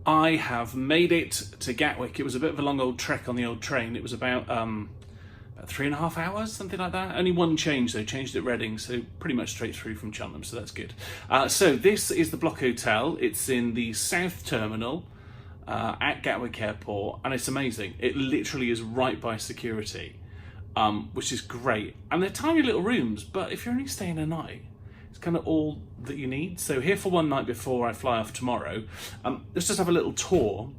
I have made it to Gatwick. It was a bit of a long old trek on the old train. It was about 3.5 hours, something like that. Only one change, they changed at Reading, so pretty much straight through from Cheltenham, so that's good. So this is the Bloc Hotel. It's in the South Terminal at Gatwick Airport, and it's amazing. It literally is right by security, which is great. And they're tiny little rooms, but if you're only staying a night, it's kind of all that you need. So here for one night before I fly off tomorrow, let's just have a little tour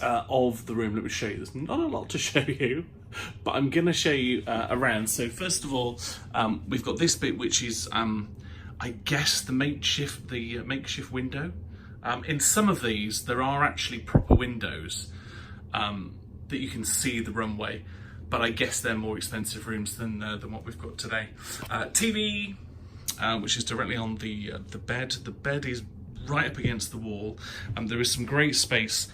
of the room. Let me show you. There's not a lot to show you, but I'm going to show you around. So first of all, we've got this bit, which is, I guess, the makeshift window. In some of these, there are actually proper windows that you can see the runway, but I guess they're more expensive rooms than what we've got today. TV, which is directly on the bed. The bed is right up against the wall, and there is some great space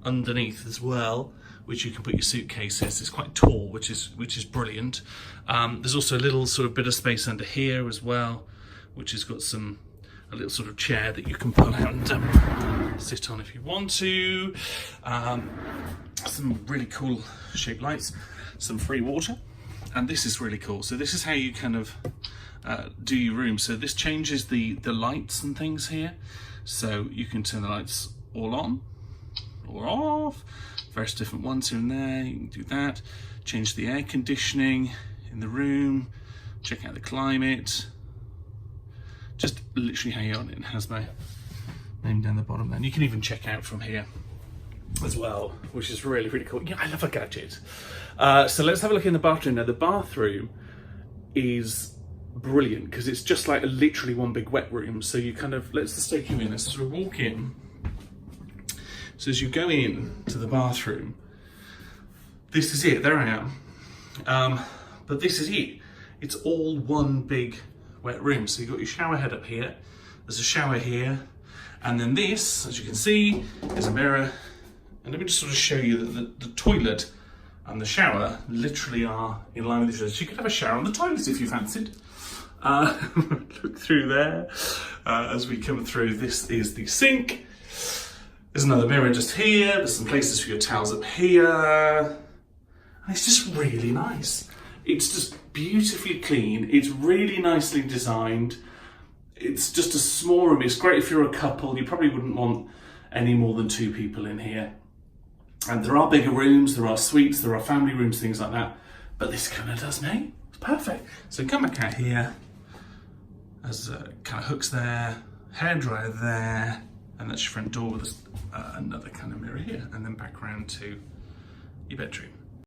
underneath as well, which you can put your suitcases. It's quite tall, which is brilliant. There's also a little sort of bit of space under here as well, which has got a little sort of chair that you can pull out and sit on if you want to. Some really cool shaped lights, some free water, and this is really cool. So this is how you kind of do your room. So this changes the lights and things here. So you can turn the lights all on or off, various different ones here and there. You can do that. Change the air conditioning in the room, check out the climate. Just literally how you on it. It has my name down the bottom there. And you can even check out from here as well, which is really, really cool. Yeah, I love a gadget. So let's have a look in the bathroom. Now the bathroom is brilliant because it's just like literally one big wet room. So you kind of, let's just take you in. Let's sort of walk in. So as you go in to the bathroom, this is it. There I am. But this is it. It's all one big wet room. So you've got your shower head up here. There's a shower here. And then this, as you can see, is a mirror. And let me just sort of show you that the toilet and the shower literally are in line with each other. So you could have a shower on the toilet if you fancied. Look through there. As we come through, this is the sink. There's another mirror just here. There's some places for your towels up here. And it's just really nice. It's just beautifully clean. It's really nicely designed. It's just a small room. It's great if you're a couple. You probably wouldn't want any more than 2 people in here. And there are bigger rooms, there are suites, there are family rooms, things like that. But this kind of does me. It's perfect. So come back out here. There's kind of hooks there, hairdryer there, and that's your front door with another kind of mirror here. And then back around to your bedroom.